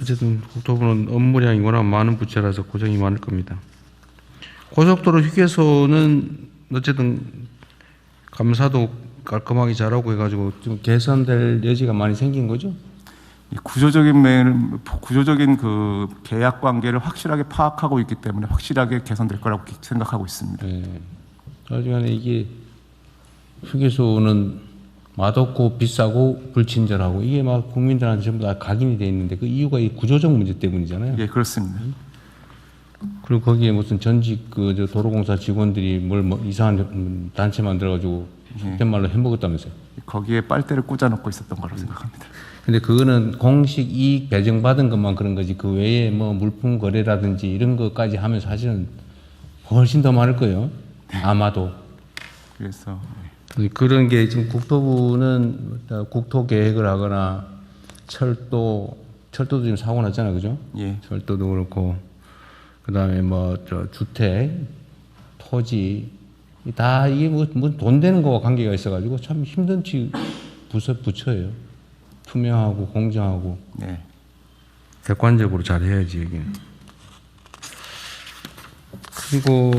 어쨌든 국토부는 업무량이 워낙 많은 부처라서 고생이 많을 겁니다. 고속도로 휴게소는 어쨌든 감사도 깔끔하게 잘하고 해가지고 좀 개선될 여지가 많이 생긴 거죠? 이 구조적인 그 계약 관계를 확실하게 파악하고 있기 때문에 확실하게 개선될 거라고 생각하고 있습니다. 네. 하지만 이게 휴게소는 맛없고 비싸고 불친절하고 이게 막 국민들한테 전부 다 각인이 돼 있는데 그 이유가 이 구조적 문제 때문이잖아요. 예, 그렇습니다. 그리고 거기에 무슨 전직 저 도로공사 직원들이 뭐 이상한 단체 만들어가지고 속된 말로 해먹었다면서요. 거기에 빨대를 꽂아놓고 있었던 거라고 생각합니다. 근데 그거는 공식 이익 배정받은 것만 그런 거지 그 외에 뭐 물품 거래라든지 이런 것까지 하면 사실은 훨씬 더 많을 거예요. 아마도. 그래서 그런 게 지금 국토부는 국토 계획을 하거나 철도도 지금 사고 났잖아요, 그죠? 예, 철도도 그렇고 그다음에 뭐 저 주택, 토지 다 이게 뭐 돈 되는 거와 관계가 있어가지고 참 힘든 부처예요. 투명하고 공정하고 네, 객관적으로 잘 해야지 여기는. 그리고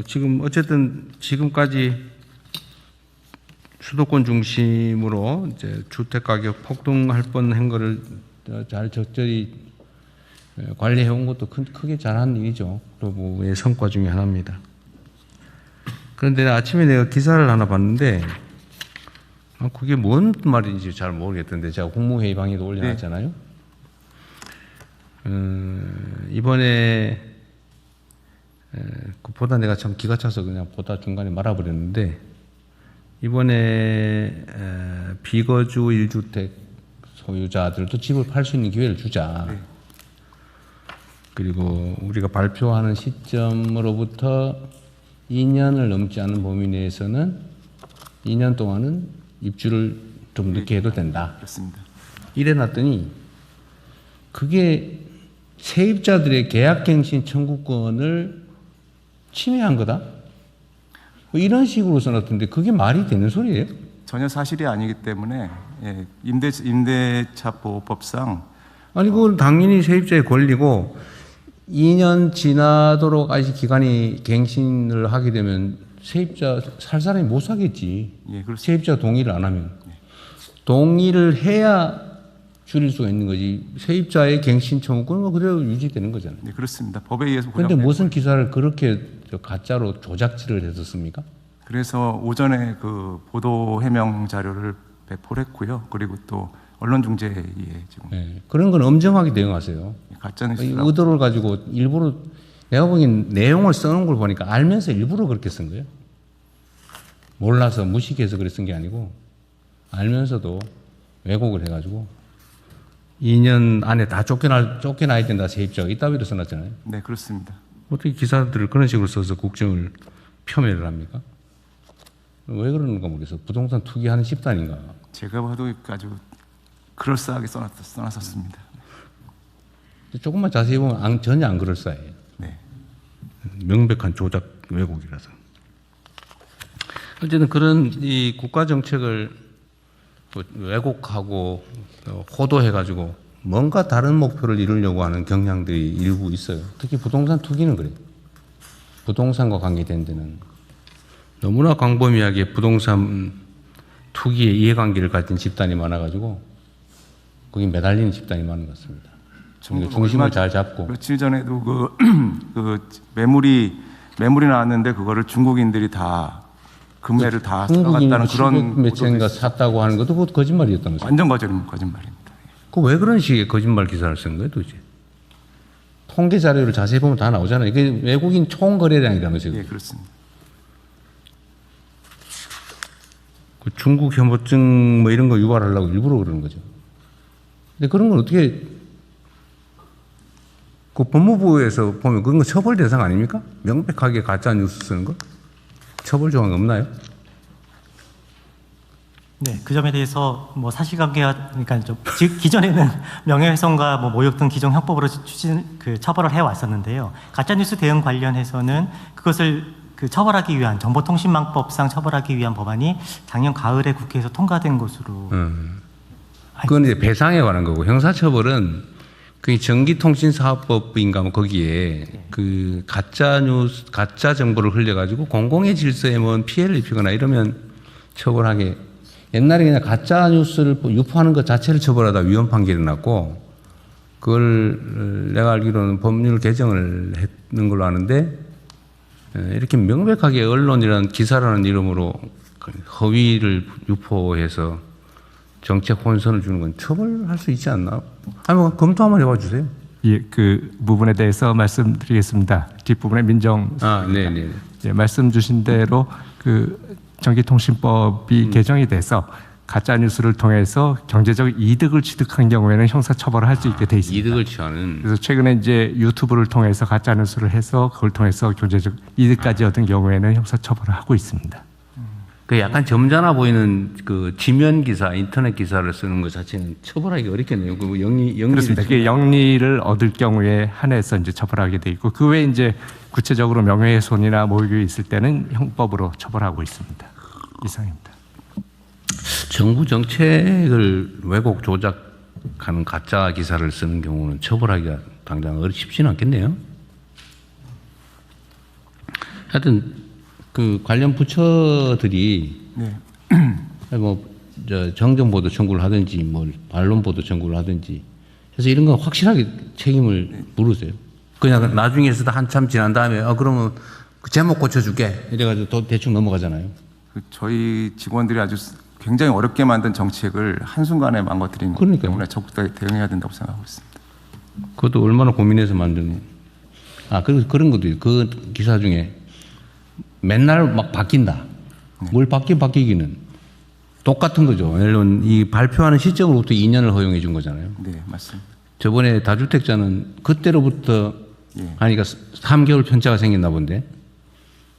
지금 어쨌든 지금까지 수도권 중심으로 이제 주택 가격 폭등할 뻔한 거를 잘 적절히 관리해 온 것도 크게 잘한 일이죠. 국토부의 성과 중에 하나입니다. 그런데 아침에 내가 기사를 하나 봤는데 그게 뭔 말인지 잘 모르겠던데 제가 국무회의 방에도 올려놨잖아요. 이번에 보다 내가 참 기가 차서 그냥 보다 중간에 말아버렸는데 이번에 비거주 1주택 소유자들도 집을 팔 수 있는 기회를 주자. 네. 그리고 우리가 발표하는 시점으로부터 2년을 넘지 않은 범위 내에서는 2년 동안은 입주를 좀 늦게 해도 된다. 그렇습니다. 이래놨더니 그게 세입자들의 계약갱신 청구권을 침해한 거다. 뭐 이런 식으로 써놨던데 그게 말이 되는 소리예요? 전혀 사실이 아니기 때문에 예, 임대차보호법상 아니 그건 당연히 세입자의 권리고 2년 지나도록 아직 기간이 갱신을 하게 되면 세입자 살 사람이 못 사겠지. 예, 그렇습니다. 세입자 동의를 안 하면. 동의를 해야 줄일 수가 있는 거지. 세입자의 갱신 청구권은 그대로 유지되는 거잖아요. 네, 그렇습니다. 법에 의해서 그런데 보장된 무슨 기사를 그렇게 가짜로 조작질을 했었습니까? 그래서 오전에 그 보도 해명 자료를 배포를 했고요. 그리고 또 언론중재에 지금 네. 그런 건 엄정하게 대응하세요. 가짜뉴스라고 의도를 가지고 일부러 내가 보기엔 내용을 써놓은 걸 보니까 알면서 일부러 그렇게 쓴 거예요. 몰라서 무식해서 그래 쓴 게 아니고 알면서도 왜곡을 해가지고 2년 안에 다 쫓겨나야 된다 세입자가 이따위로 써놨잖아요. 네, 그렇습니다. 어떻게 기사들을 그런 식으로 써서 국정을 폄훼를 합니까? 왜 그러는가 모르겠어. 부동산 투기하는 집단인가. 제가 봐도 아주 그럴싸하게 써놨었습니다. 조금만 자세히 보면 전혀 안 그럴싸해요. 네, 명백한 조작 왜곡이라서. 어쨌든 그런 이 국가 정책을 왜곡하고 호도해가지고 뭔가 다른 목표를 이루려고 하는 경향들이 일부 있어요. 특히 부동산 투기는 그래요. 부동산과 관계된 데는 너무나 광범위하게 부동산 투기의 이해관계를 가진 집단이 많아가지고 거기 매달리는 집단이 많은 것 같습니다. 중심을 잘 잡고. 며칠 전에도 그 매물이 나왔는데 그거를 중국인들이 다 금매를 다 들어갔다는 그런 몇 채인가 샀다고 하는 것도 그것도 거짓말이었다면서요. 완전 거짓말입니다. 그 왜 그런 식의 거짓말 기사를 쓴 거예요, 도대체? 통계 자료를 자세히 보면 다 나오잖아요. 이게 외국인 총 거래량이라면서요. 예, 그렇습니다. 그 중국 혐오증 뭐 이런 거 유발하려고 일부러 그러는 거죠. 근데 그런 건 어떻게 그 법무부에서 보면 그건 처벌 대상 아닙니까? 명백하게 가짜 뉴스 쓰는 거? 처벌 조항 없나요? 네, 그 점에 대해서 뭐 사실관계가 그러니까 기존에는 명예훼손과 뭐 모욕 등 기존 형법으로 처벌을 해 왔었는데요. 가짜 뉴스 대응 관련해서는 그것을 처벌하기 위한 정보통신망법상 처벌하기 위한 법안이 작년 가을에 국회에서 통과된 것으로 그건 이제 배상에 관한 거고 형사처벌은 그 전기통신사업법인가 뭐 거기에 그 가짜 뉴스, 가짜 정보를 흘려가지고 공공의 질서에 뭐 피해를 입히거나 이러면 처벌하게. 옛날에 그냥 가짜 뉴스를 유포하는 것 자체를 처벌하다 위헌 판결이 났고, 그걸 내가 알기로는 법률 개정을 했는 걸로 아는데, 이렇게 명백하게 언론이라는 기사라는 이름으로 허위를 유포해서 정책 혼선을 주는 건 처벌할 수 있지 않나? 한번 검토 한번 해봐 주세요. 예, 그 부분에 대해서 말씀드리겠습니다. 뒷부분에 민정 네네. 예, 말씀 주신 대로 그 전기통신법이 개정이 돼서 가짜 뉴스를 통해서 경제적 이득을 취득한 경우에는 형사 처벌을 할 수 있게 돼 있습니다. 이득을 취하는. 그래서 최근에 이제 유튜브를 통해서 가짜 뉴스를 해서 그걸 통해서 경제적 이득까지 얻은 경우에는 형사 처벌을 하고 있습니다. 그 약간 점잖아 보이는 그 지면 기사, 인터넷 기사를 쓰는 것 자체는 처벌하기 어렵겠네요. 그 그렇습니다. 그게 영리를 얻을 경우에 한해서 이제 처벌하게 돼 있고 그 외에 이제 구체적으로 명예훼손이나 모욕이 있을 때는 형법으로 처벌하고 있습니다. 이상입니다. 정부 정책을 왜곡 조작하는 가짜 기사를 쓰는 경우는 처벌하기가 당장 쉽지는 않겠네요. 하여튼 그 관련 부처들이 네. 정정보도 청구를 하든지 반론보도 청구를 하든지 해서 이런 건 확실하게 책임을 물으세요. 그냥 나중에서도 한참 지난 다음에 그러면 그 제목 고쳐줄게 이래가지고 또 대충 넘어가잖아요. 저희 직원들이 아주 굉장히 어렵게 만든 정책을 한순간에 망가뜨린 거기 때문에 적극적으로 대응해야 된다고 생각하고 있습니다. 그것도 얼마나 고민해서 만든. 그리고 그런 것도 있어요. 그 기사 중에 맨날 막 바뀐다. 뭘 바뀌기는 똑같은 거죠. 예를 들면 이 발표하는 시점으로부터 2년을 허용해 준 거잖아요. 네, 맞습니다. 저번에 다주택자는 그때로부터 예. 하니까 3개월 편차가 생겼나 본데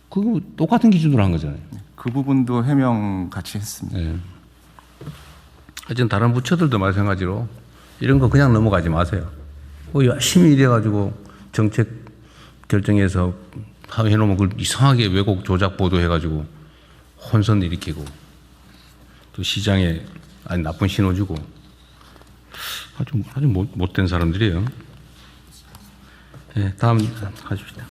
그거 똑같은 기준으로 한 거잖아요. 그 부분도 해명 같이 했습니다. 네. 하여튼 다른 부처들도 마찬가지로 이런 거 그냥 넘어가지 마세요. 열심히 일해가지고 정책 결정해서 해놓으면 그걸 이상하게 왜곡 조작 보도해가지고 혼선 일으키고 또 시장에 나쁜 신호 주고 아주 못된 사람들이에요. 네, 다음 하십시다.